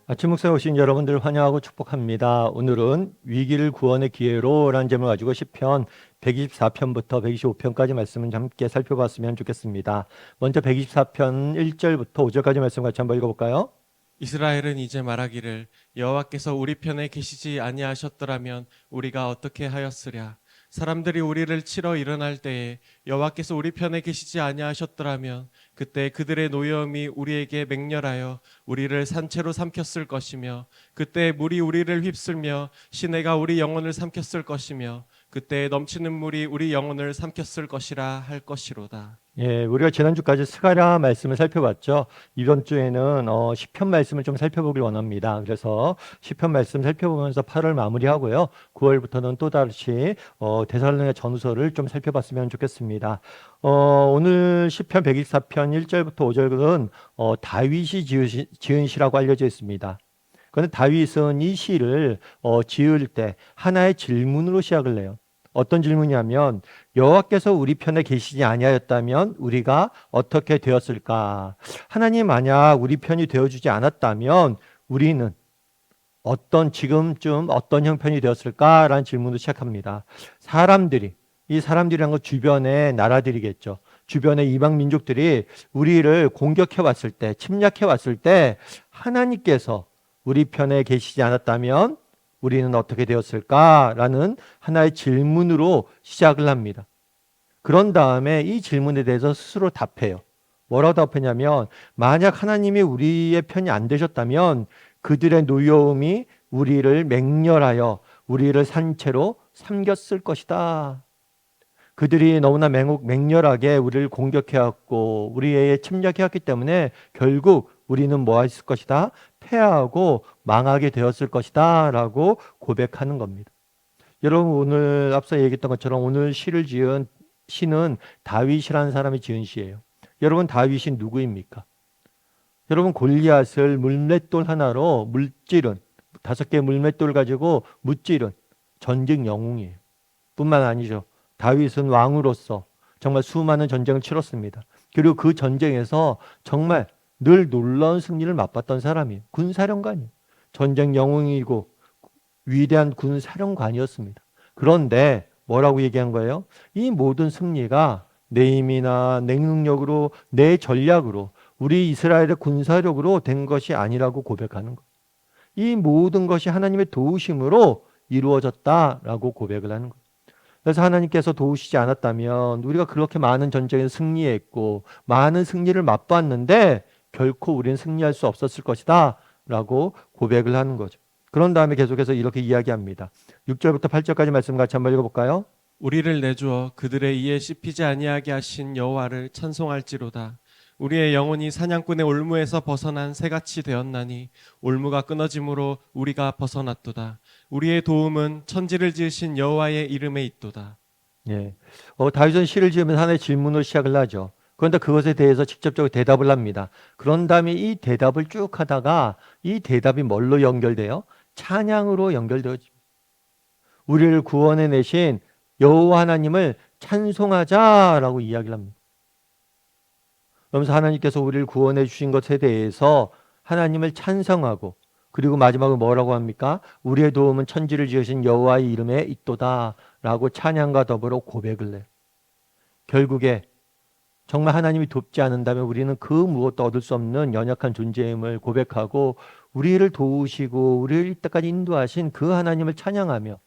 아침 목사에 오신 여러분들 환영하고 축복합니다. 오늘은 위기를 구원의 기회로 라는 제목을 가지고 시편 124편부터 125편까지 말씀을 함께 살펴봤으면 좋겠습니다. 먼저 124편 1절부터 5절까지 말씀 같이 한번 읽어볼까요? 이스라엘은 이제 말하기를 여호와께서 우리 편에 계시지 아니하셨더라면 우리가 어떻게 하였으랴. 사람들이 우리를 치러 일어날 때에 여호와께서 우리 편에 계시지 아니하셨더라면 그때 그들의 노여움이 우리에게 맹렬하여 우리를 산채로 삼켰을 것이며, 그때 물이 우리를 휩쓸며 시내가 우리 영혼을 삼켰을 것이며, 그때 넘치는 물이 우리 영혼을 삼켰을 것이라 할 것이로다. 예, 우리가 지난주까지 스가랴 말씀을 살펴봤죠. 이번 주에는 시편 말씀을 좀 살펴보길 원합니다. 그래서 시편 말씀 살펴보면서 8월 마무리하고요. 9월부터는 또다시 데살로니가 전후서를 좀 살펴봤으면 좋겠습니다. 오늘 시편 124편 1절부터 5절은 다윗이 지은 시라고 알려져 있습니다. 그런데 다윗은 이 시를 지을 때 하나의 질문으로 시작을 해요. 어떤 질문이냐면 여호와께서 우리 편에 계시지 아니하였다면 우리가 어떻게 되었을까? 하나님 만약 우리 편이 되어주지 않았다면 우리는 지금쯤 어떤 형편이 되었을까라는 질문으로 시작합니다. 이 사람들이란 건 주변의 나라들이겠죠. 주변의 이방 민족들이 우리를 공격해 왔을 때, 침략해 왔을 때 하나님께서 우리 편에 계시지 않았다면 우리는 어떻게 되었을까라는 하나의 질문으로 시작을 합니다. 그런 다음에 이 질문에 대해서 스스로 답해요. 뭐라고 답했냐면 만약 하나님이 우리의 편이 안 되셨다면 그들의 노여움이 우리를 맹렬하여 우리를 산채로 삼켰을 것이다. 그들이 너무나 맹렬하게 우리를 공격해왔고 우리에 침략해왔기 때문에 결국 우리는 뭐 했을 것이다? 패하고 망하게 되었을 것이다 라고 고백하는 겁니다. 여러분, 오늘 앞서 얘기했던 것처럼 오늘 시를 지은 시는 다윗이라는 사람이 지은 시예요. 여러분, 다윗이 누구입니까? 여러분, 골리앗을 물맷돌 하나로 물찌른 5개의 물맷돌 가지고 무찌른 전쟁 영웅이에요. 뿐만 아니죠. 다윗은 왕으로서 정말 수많은 전쟁을 치렀습니다. 그리고 그 전쟁에서 정말 늘 놀라운 승리를 맛봤던 사람이에요. 군사령관이에요. 전쟁 영웅이고 위대한 군사령관이었습니다. 그런데 뭐라고 얘기한 거예요? 이 모든 승리가 내 힘이나 내 능력으로, 내 전략으로, 우리 이스라엘의 군사력으로 된 것이 아니라고 고백하는 거예요. 이 모든 것이 하나님의 도우심으로 이루어졌다라고 고백을 하는 거예요. 그래서 하나님께서 도우시지 않았다면 우리가 그렇게 많은 전쟁에 승리했고 많은 승리를 맛봤는데 결코 우리는 승리할 수 없었을 것이다 라고 고백을 하는 거죠. 그런 다음에 계속해서 이렇게 이야기합니다. 6절부터 8절까지 말씀 같이 한번 읽어볼까요? 우리를 내주어 그들의 이에 씹히지 아니하게 하신 여호와를 찬송할지로다. 우리의 영혼이 사냥꾼의 올무에서 벗어난 새같이 되었나니 올무가 끊어짐으로 우리가 벗어났도다. 우리의 도움은 천지를 지으신 여호와의 이름에 있도다. 예. 다윗은 시를 지으면서 하나의 질문으로 시작을 하죠. 그런데 그것에 대해서 직접적으로 대답을 합니다. 그런 다음에 이 대답을 쭉 하다가 이 대답이 뭘로 연결돼요? 찬양으로 연결되어집니다. 우리를 구원해 내신 여호와 하나님을 찬송하자라고 이야기를 합니다. 그러면서 하나님께서 우리를 구원해 주신 것에 대해서 하나님을 찬송하고 그리고 마지막으로 뭐라고 합니까? 우리의 도움은 천지를 지으신 여호와의 이름에 있도다 라고 찬양과 더불어 고백을 해요. 결국에 정말 하나님이 돕지 않는다면 우리는 그 무엇도 얻을 수 없는 연약한 존재임을 고백하고 우리를 도우시고 우리를 이때까지 인도하신 그 하나님을 찬양하며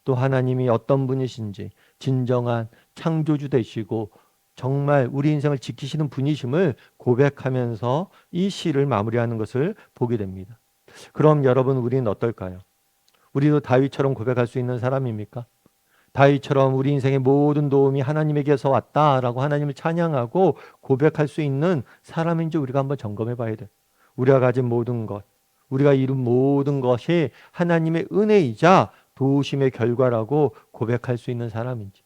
또 하나님이 어떤 분이신지 진정한 창조주 되시고 정말 우리 인생을 지키시는 분이심을 고백하면서 이 시를 마무리하는 것을 보게 됩니다. 그럼 여러분, 우리는 어떨까요? 우리도 다윗처럼 고백할 수 있는 사람입니까? 다윗처럼 우리 인생의 모든 도움이 하나님에게서 왔다라고 하나님을 찬양하고 고백할 수 있는 사람인지 우리가 한번 점검해 봐야 돼요. 우리가 가진 모든 것, 우리가 이룬 모든 것이 하나님의 은혜이자 도우심의 결과라고 고백할 수 있는 사람인지,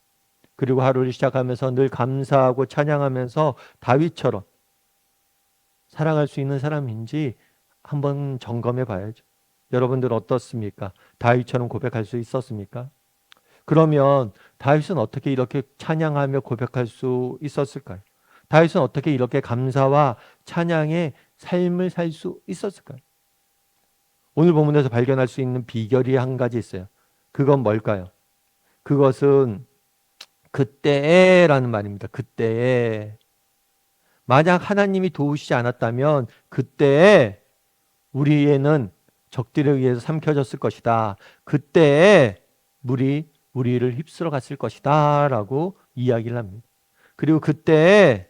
그리고 하루를 시작하면서 늘 감사하고 찬양하면서 다윗처럼 살아갈 수 있는 사람인지 한번 점검해 봐야죠. 여러분들 어떻습니까? 다윗처럼 고백할 수 있었습니까? 그러면 다윗은 어떻게 이렇게 찬양하며 고백할 수 있었을까요? 다윗은 어떻게 이렇게 감사와 찬양의 삶을 살 수 있었을까요? 오늘 본문에서 발견할 수 있는 비결이 한 가지 있어요. 그건 뭘까요? 그것은 그때라는 말입니다. 그때에. 만약 하나님이 도우시지 않았다면 그때에 우리에는 적들에 의해서 삼켜졌을 것이다. 그때에 우리를 휩쓸어 갔을 것이다. 라고 이야기를 합니다. 그리고 그때에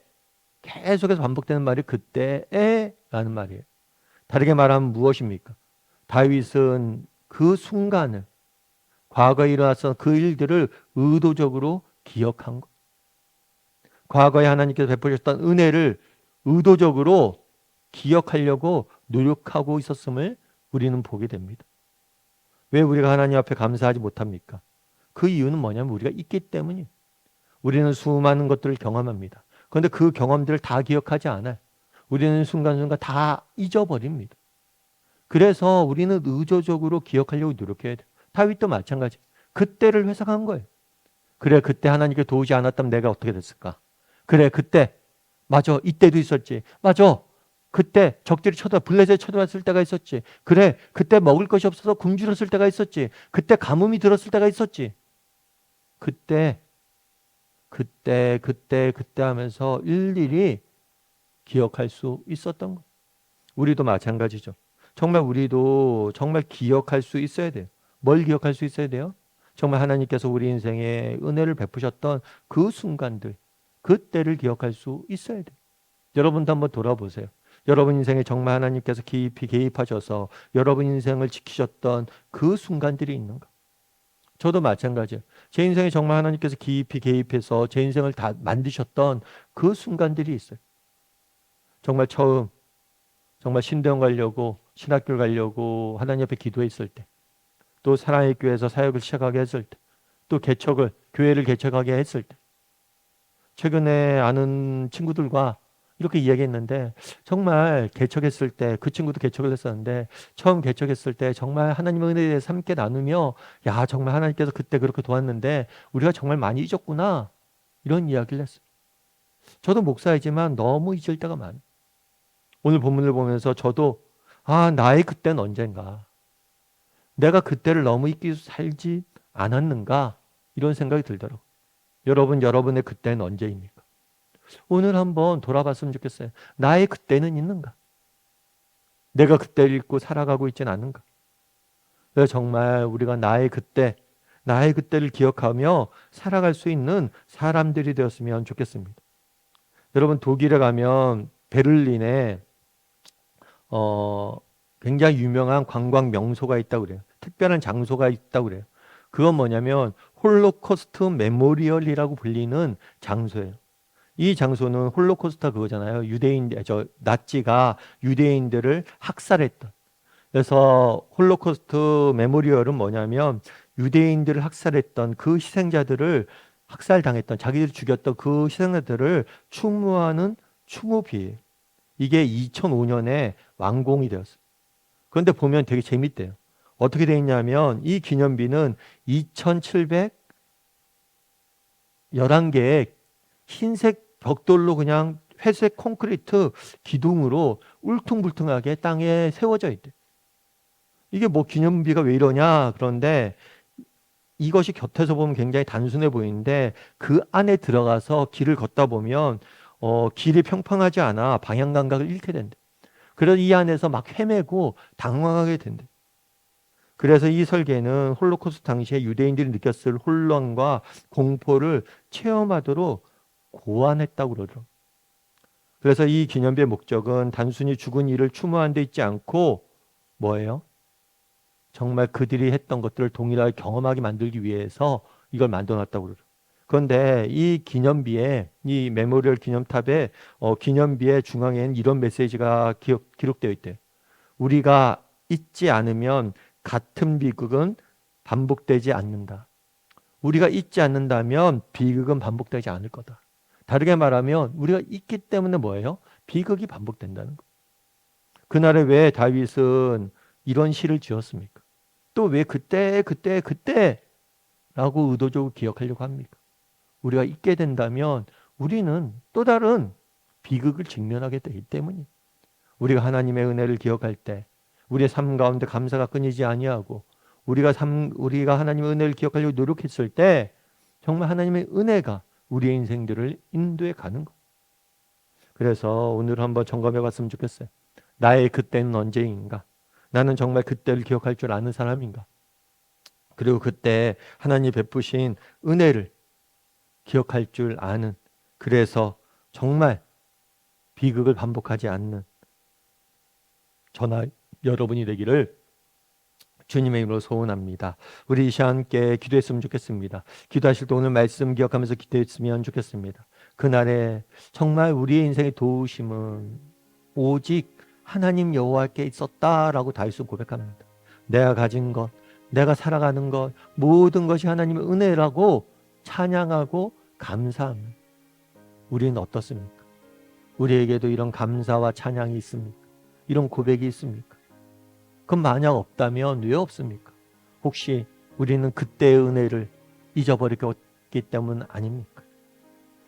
계속해서 반복되는 말이 그때에 라는 말이에요. 다르게 말하면 무엇입니까? 다윗은 그 순간을, 과거에 일어났던 그 일들을 의도적으로 기억한 것. 과거에 하나님께서 베푸셨던 은혜를 의도적으로 기억하려고 노력하고 있었음을 우리는 보게 됩니다. 왜 우리가 하나님 앞에 감사하지 못합니까? 그 이유는 뭐냐면 우리가 있기 때문이에요. 우리는 수많은 것들을 경험합니다. 그런데 그 경험들을 다 기억하지 않아요. 우리는 순간순간 다 잊어버립니다. 그래서 우리는 의도적으로 기억하려고 노력해야 돼요. 다윗도 마찬가지. 그때를 회상한 거예요. 그래, 그때 하나님께 도우지 않았다면 내가 어떻게 됐을까? 그래, 그때. 맞아, 이때도 있었지. 맞아, 그때 적들이 블레셋에 쳐들어왔을 때가 있었지. 그래, 그때 먹을 것이 없어서 굶주렸을 때가 있었지. 그때 가뭄이 들었을 때가 있었지. 그때 하면서 일일이 기억할 수 있었던 거. 우리도 마찬가지죠. 정말 우리도 정말 기억할 수 있어야 돼요. 뭘 기억할 수 있어야 돼요? 정말 하나님께서 우리 인생에 은혜를 베푸셨던 그 순간들, 그때를 기억할 수 있어야 돼요. 여러분도 한번 돌아보세요. 여러분 인생에 정말 하나님께서 깊이 개입하셔서 여러분 인생을 지키셨던 그 순간들이 있는가? 저도 마찬가지예요. 제 인생에 정말 하나님께서 깊이 개입해서 제 인생을 다 만드셨던 그 순간들이 있어요. 정말 처음 정말 신대원 가려고 신학교를 가려고 하나님 앞에 기도했을 때, 또 사랑의 교회에서 사역을 시작하게 했을 때, 또 교회를 개척하게 했을 때, 최근에 아는 친구들과 이렇게 이야기했는데 정말 개척했을 때 그 친구도 개척을 했었는데 처음 개척했을 때 정말 하나님의 은혜에 대해서 함께 나누며 야 정말 하나님께서 그때 그렇게 도왔는데 우리가 정말 많이 잊었구나 이런 이야기를 했어요. 저도 목사이지만 너무 잊을 때가 많아요. 오늘 본문을 보면서 저도 나의 그때는 언젠가 내가 그때를 너무 잊기 위해서 살지 않았는가 이런 생각이 들더라고요. 여러분의 그때는 언제입니까? 오늘 한번 돌아봤으면 좋겠어요. 나의 그때는 있는가? 내가 그때를 잊고 살아가고 있지는 않은가? 그래서 정말 우리가 나의 그때를 기억하며 살아갈 수 있는 사람들이 되었으면 좋겠습니다. 여러분 독일에 가면 베를린에 굉장히 유명한 관광 명소가 있다고 그래요. 특별한 장소가 있다고 그래요. 그건 뭐냐면 홀로코스트 메모리얼이라고 불리는 장소예요. 이 장소는 홀로코스트가 그거잖아요. 나치가 유대인들을 학살했던. 그래서 홀로코스트 메모리얼은 뭐냐면 유대인들을 학살했던 그 희생자들을 학살당했던 자기들이 죽였던 그 희생자들을 추모하는 추모비예요. 이게 2005년에 완공이 되었어요. 그런데 보면 되게 재밌대요. 어떻게 되어 있냐면 이 기념비는 2,711개의 흰색 벽돌로 그냥 회색 콘크리트 기둥으로 울퉁불퉁하게 땅에 세워져 있대. 이게 뭐 기념비가 왜 이러냐? 그런데 이것이 곁에서 보면 굉장히 단순해 보이는데 그 안에 들어가서 길을 걷다 보면 길이 평평하지 않아 방향 감각을 잃게 된대. 그래서 이 안에서 막 헤매고 당황하게 된대. 그래서 이 설계는 홀로코스트 당시에 유대인들이 느꼈을 혼란과 공포를 체험하도록 고안했다고 그러더라고요. 그래서 이 기념비의 목적은 단순히 죽은 이를 추모한 데 있지 않고 뭐예요? 정말 그들이 했던 것들을 동일하게 경험하게 만들기 위해서 이걸 만들어놨다고 그러죠. 그런데 이 메모리얼 기념탑의 기념비의 중앙에는 이런 메시지가 기록되어 있대요. 우리가 잊지 않으면 같은 비극은 반복되지 않는다. 우리가 잊지 않는다면 비극은 반복되지 않을 거다. 다르게 말하면 우리가 잊기 때문에 뭐예요? 비극이 반복된다는 거예요. 그날에 왜 다윗은 이런 시를 지었습니까? 또 왜 그때라고 의도적으로 기억하려고 합니까? 우리가 잊게 된다면 우리는 또 다른 비극을 직면하게 되기 때문이에요. 우리가 하나님의 은혜를 기억할 때, 우리의 삶 가운데 감사가 끊이지 아니하고 우리가 하나님의 은혜를 기억하려고 노력했을 때 정말 하나님의 은혜가 우리의 인생들을 인도해 가는 것. 그래서 오늘 한번 점검해 봤으면 좋겠어요. 나의 그때는 언제인가? 나는 정말 그때를 기억할 줄 아는 사람인가? 그리고 그때 하나님 베푸신 은혜를 기억할 줄 아는, 그래서 정말 비극을 반복하지 않는 저나 여러분이 되기를 주님의 이름으로 소원합니다. 우리 이 시간 함께 기도했으면 좋겠습니다. 기도하실 때 오늘 말씀 기억하면서 기도했으면 좋겠습니다. 그날에 정말 우리의 인생의 도우심은 오직 하나님 여호와께 있었다라고 다윗은 고백합니다. 내가 가진 것, 내가 살아가는 것, 모든 것이 하나님의 은혜라고 찬양하고 감사합니다. 우리는 어떻습니까? 우리에게도 이런 감사와 찬양이 있습니까? 이런 고백이 있습니까? 그럼 만약 없다면 왜 없습니까? 혹시 우리는 그때의 은혜를 잊어버렸기 때문 아닙니까?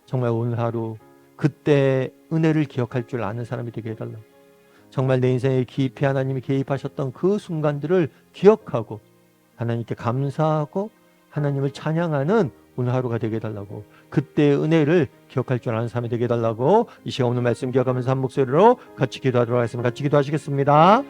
정말 오늘 하루 그때의 은혜를 기억할 줄 아는 사람이 되게 해달라고. 정말 내 인생에 깊이 하나님이 개입하셨던 그 순간들을 기억하고 하나님께 감사하고 하나님을 찬양하는 오늘 하루가 되게 해달라고. 그때의 은혜를 기억할 줄 아는 사람이 되게 해달라고. 이 시간 오늘 말씀 기억하면서 한 목소리로 같이 기도하도록 하겠습니다. 같이 기도하시겠습니다.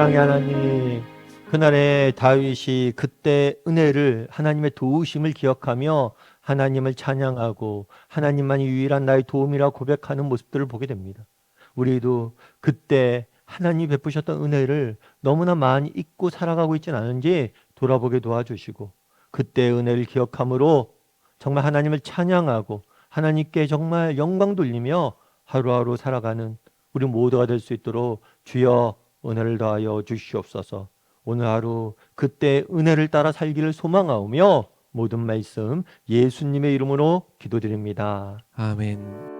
사랑의 하나님, 그날에 다윗이 그때 은혜를, 하나님의 도우심을 기억하며 하나님을 찬양하고 하나님만이 유일한 나의 도움이라 고백하는 모습들을 보게 됩니다. 우리도 그때 하나님이 베푸셨던 은혜를 너무나 많이 잊고 살아가고 있지는 않은지 돌아보게 도와주시고, 그때의 은혜를 기억함으로 정말 하나님을 찬양하고 하나님께 정말 영광 돌리며 하루하루 살아가는 우리 모두가 될 수 있도록 주여 은혜를 더하여 주시옵소서. 오늘 하루 그때 은혜를 따라 살기를 소망하오며 모든 말씀 예수님의 이름으로 기도드립니다. 아멘.